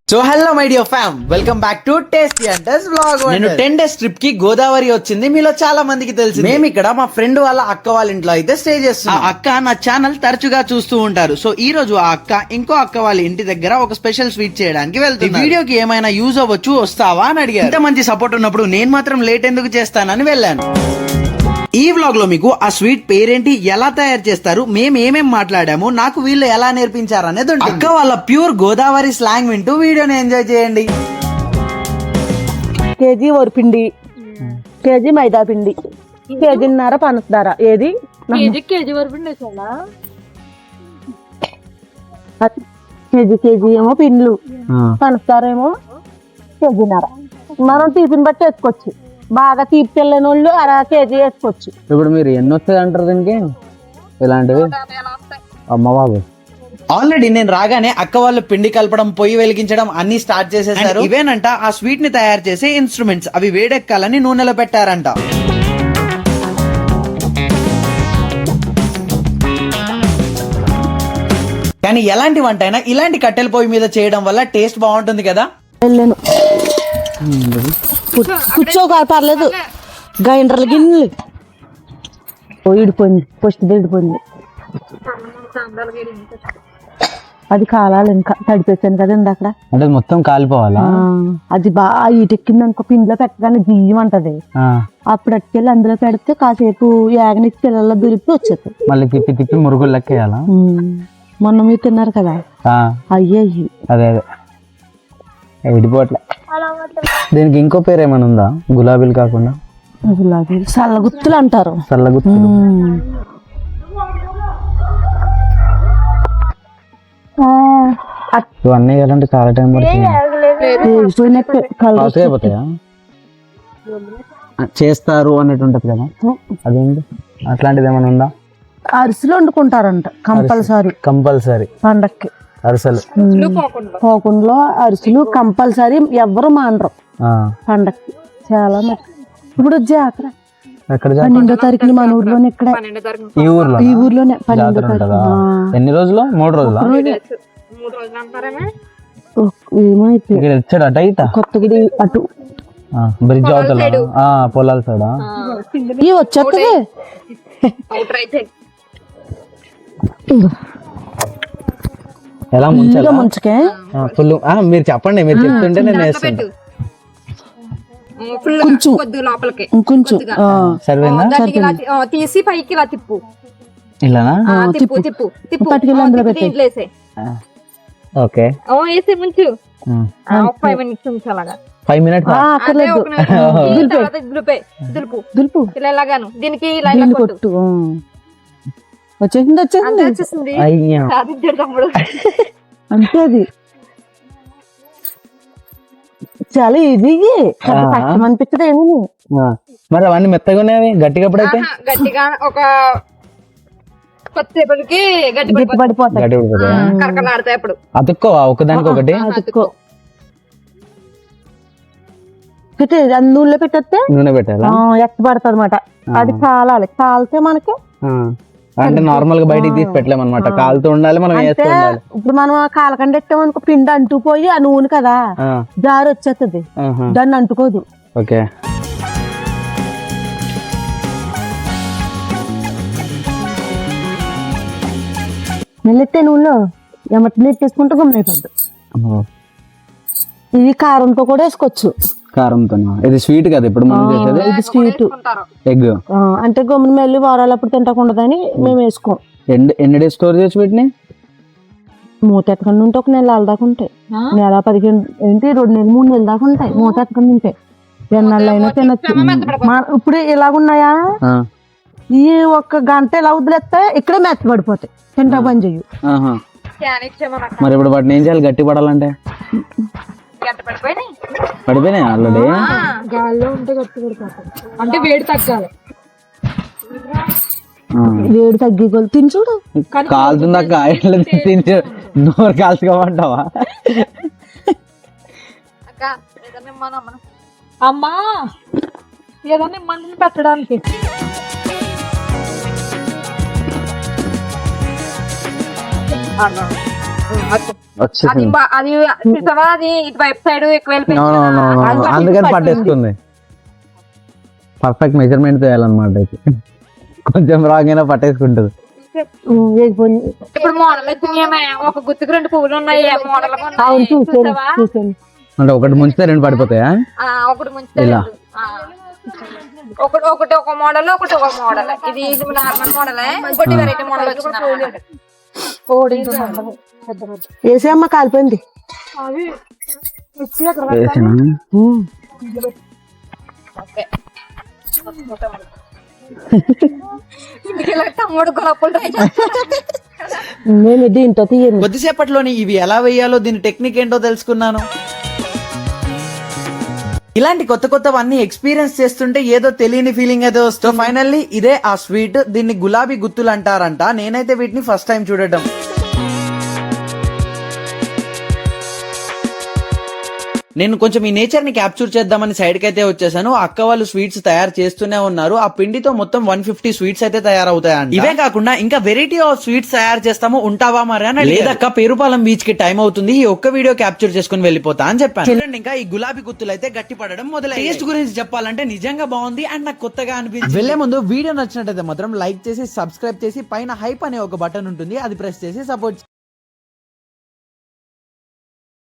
So hello my dear fam, welcome back to Tasty Hunters vlog. నేను 10 days trip కి గోదావరి వచ్చింది, మీలో చాలా మందికి తెలిసి. మేము ఇక్కడ మా ఫ్రెండ్ వాళ్ళ అక్క వాళ్ళ ఇంట్లో అయితే స్టే చేస్తున్నాం. ఆ అక్క నా ఛానల్ తరచుగా చూస్తూ ఉంటారు. సో ఈ రోజు ఆ అక్క ఇంకో అక్క వాళ్ళ ఇంటి దగ్గర ఒక స్పెషల్ స్వీట్ చేయడానికి వెళ్తుంది. ఈ వీడియోకి ఏమైనా యూజ్ అవ్వచ్చు, వస్తావా అని అడిగారు. ఇంత మంచి సపోర్ట్ ఉన్నప్పుడు నేను మాత్రం లేట్ ఎందుకు చేస్తానని వెళ్ళాను. ఈ వ్లాగ్ లో మీకు ఆ స్వీట్ పేరేంటి, ఎలా తయారు చేస్తారు, మేము ఏమేం మాట్లాడాము, నాకు వీళ్ళు ఎలా నేర్పించారు అనేది ఉంటుంది. అక్క వాళ్ళ ప్యూర్ గోదావరి స్లాంగ్ వింటూ వీడియోని ఎంజాయ్ చేయండి. కేజీ వరిపిండి, కేజీ మైదా పిండి, కేజీన్నర పంచదార. ఏది కేజీ వరిపిండి కేజీ ఏమో పిండ్లు, పంచదార ఏమో కేజీన్నర. మనం తీపిని బట్టి వేసుకోవచ్చు. బాగా తీపి తెల్లని వాళ్ళు అర కేజీ వేసుకోవచ్చు. ఇప్పుడు మీరు ఎన్ని వస్తుంది అంటారు దీనికి? ఇలాంటివి అమ్మ బాబు. ఆల్రెడీ నేను రాగానే అక్క వాళ్ళు పిండి కలపడం, పొయ్యి వెలిగించడం అన్ని స్టార్ట్ చేసేసారు. ఇవేనంట ఆ స్వీట్ ని తయారు చేసే ఇన్స్ట్రుమెంట్స్. అవి వేడెక్కాలని నూనెలో పెట్టారంట. కానీ ఎలాంటి వంట అయినా ఇలాంటి కట్టెల పొయ్యి మీద చేయడం వల్ల టేస్ట్ బాగుంటుంది కదా. వెళ్ళాను కూర్చోక పర్లేదు. గ్రైండర్లు గిన్నెలు ఇడిపోయింది, పొస్ట్ ఇడిపోయింది. అది కాలాలి, ఇంకా తడిపేసాను కదండి అక్కడ. అంటే మొత్తం కాలిపోవాలా? అది బాగా ఈటెక్కింది అనుకో, పిండిలో పెట్టగానే జియ్యమంటది. అప్పుడు అట్టుకెళ్ళి అందులో పెడితే కాసేపు యాగనిచ్చి పిల్లల్లో దులిపి వచ్చేది. మళ్ళీ తిప్పి తిప్పి మురుగులు లెక్కేయాలా? మొన్న మీరు తిన్నారు కదా, అయ్యి అదే అదే ఇడిపోట్లే. దీనికి ఇంకో పేరు ఏమైనా ఉందా గులాబీలు కాకుండా? గులాబీలు సల్లగుత్తులు అంటారు. సల్లగుత్తులు. ఇవన్నీ వేయాలంటే చాలా టైం పడుతుంది. అయిపోతాయా? చేస్తారు అన్నట్టు ఉంటది కదా, అదేంటి అట్లాంటిది ఏమైనా ఉందా? అరిసెలు వండుకుంటారంట కంపల్సరీ పండక్కి. అరిసెలు పోకుండా అరిసెలు కంపల్సరీ, ఎవ్వరు మానరు పండక్కి. చాలా మంది ఇప్పుడు జాతర 12వ తారీఖుని మన ఊర్లోనే, ఇక్కడ ఈ ఊర్లోనే 12వ తారీఖు. ఎన్ని రోజులు? 3 రోజులు. ఏమైతే కొత్తగుడి అటు బ్రిడ్జ్ అవుతా పొలాల సైడా ఇవి వచ్చేస్తుంది. ఎలా ముంచకే ఫుల్. మీరు చెప్పండి, మీరు చెప్తుంటే నేను వేస్తాను. కొంచెం తీసి పైకి ఇలా తిప్పు. ఇలానా? తిప్పు తిప్పు తిప్పు. పట్టుకెళ్ళి అందులో పెట్టి. ఓకే, వేసి ముంచు. 5 minutes ఉంచు. అలాగా 5 minutes. అక్కర్లేదు, దులుపు ఇలా ఎలాగాను. దీనికి ఇలా కొట్టు. వచ్చేసింది. అంతే, అది చాలా ఈజీ. కష్టం అనిపించదు ఏమి. మరి అవన్నీ మెత్తగా ఉన్నాయి గట్టిగా పడైతే గట్టిగా ఒక కొద్దిసేపటికి గట్టి పడిపోతాయి, కరకలాడతాయి. అప్పుడు అతుక్కోవా ఒకదానికి ఒకటి? నూనెలో పెట్టేస్తే నూనె పెట్టాలా? ఎక్కబడుతుంది అనమాట. అది కాలాలి. కాలితే మనకి అంటే నార్మల్ గా బయటికి తీసి పెట్టలేము అనమాట, కాలుతూ ఉండాలి, మనం వేస్తూ ఉండాలి. ఇప్పుడు మనం కాలకండ ఎట్టామనుకో, పిండి అంటుకుపోయి ఆ నూనె కదా జారి వచ్చేస్తుంది, దాన్ని అంటుకోదు. ఓకే, మెల్లెత్తే నూనెలో ఎమటి నీట్ తీసుకుంటే గుమ్మైపోద్దు. ఇది కారంతో కూడా వేసుకోవచ్చు. కారంతో? ఇది స్వీట్ కదా ఇప్పుడు మనం చేసేది. ఇది స్వీట్ ఎగ్ అంటే గమ్మున మెల్లి వారాలు అప్పుడు తింటకుండదని మేము వేసుకోం. ఎన్ని డేస్ స్టోర్ చేసి పెట్టిన? మూత ఎత్తకుండా ఉంటే 1 నెల దాకా ఉంటాయి. నెల 15 ఏంటి 2 నెలలు 3 నెలల దాకా ఉంటాయి మూత ఎత్తకుండా ఉంటే. ఎన్నాళ్ళు అయినా తినచ్చు. ఇప్పుడు ఇలాగున్నాయా, ఈ 1 గంట ఇలా వదిలేస్తే ఇక్కడే మెత్తబడిపోతాయి, తింటా పని చెయ్యి. మరి ఇప్పుడు వాటిని ఏం చేయాలి గట్టి పడాలంటే? పడిపోయినాయి ఆల్రెడీ. గాల్లో ఉంటే గట్టి పడిపోతాయి. అంటే వేడి తగ్గాలి. వేడి తగ్గి తిని చూడు. కాలుతుందా? తిని నోరు కాల్చుకోమంటావా? అమ్మా ఏదన్నా మంటలు పెట్టడానికి. అది వచ్చేసింది అది చూసావా, అది ఇటువైపు సైడ్ ఎక్కువ No, no, no, no. అందుకని పట్టేసుకుంది. పర్ఫెక్ట్ మెజర్మెంట్ చేయాలన్నమాట అయితే. కొంచెం రాంగ్ అయినా పట్టేసుకుంటది. ఇప్పుడు మోడల్ వచ్చినాయేమే, ఒక గుత్తుకు 2 పువ్వులు ఉన్నాయి మోడల్ అవును చూసాను. అంటే ఒకటి ముంచితే 2 పడిపోతాయా? ఒకటి ముంచితే ఇలా. ఒకటి ఒక మోడల్, ఒకటి ఒక మోడల్. ఇది నార్మల్ మోడల్, ఇంకోటి వెరైటీ మోడల్ వచ్చింది. వేసేయమ్మ కాలిపోయింది. వేసినా? తమ్ముడు గొప్పలు ట్రై నేను దీంతో తీయను. కొద్దిసేపట్లోని ఇవి ఎలా వేయాలో దీని టెక్నిక్ ఏంటో తెలుసుకున్నాను. ఇలాంటి కొత్త కొత్తవన్నీ ఎక్స్పీరియన్స్ చేస్తుంటే ఏదో తెలియని ఫీలింగ్ అయితే వస్తుంది. ఫైనల్లీ ఇదే ఆ స్వీట్. దీన్ని గులాబీ గుత్తులు అంటారంట. నేనైతే వీటిని ఫస్ట్ టైం చూడటం. నేను కొంచెం ఈ నేచర్ ని క్యాప్చర్ చేద్దామని సైడ్ కి అయితే వచ్చేసాను. అక్క వాళ్ళు స్వీట్స్ తయారు చేస్తూనే ఉన్నారు. ఆ పిండితో మొత్తం 150 స్వీట్స్ అయితే తయారవుతాయంట. ఇవే కాకుండా ఇంకా వెరైటీ ఆఫ్ స్వీట్స్ తయారు చేస్తాము, ఉంటావా మరి అని. లేదక్క, పేరుపాలెం బీచ్ కి టైం అవుతుంది, ఈ ఒక్క వీడియో క్యాప్చర్ చేసుకుని వెళ్ళిపోతా అని చెప్పాను. చూడండి, ఇంకా ఈ గులాబీ గుత్తులు అయితే గట్టి పడడం మొదలై. టేస్ట్ గురించి చెప్పాలంటే నిజంగా బాగుంది అండ్ నాకు కొత్తగా అనిపించింది. వెళ్లే ముందు వీడియో నచ్చినట్టయితే మాత్రం లైక్ చేసి సబ్స్క్రైబ్ చేసి పైన హైప్ అనే ఒక బటన్ ఉంటుంది, అది ప్రెస్ చేసి సపోర్ట్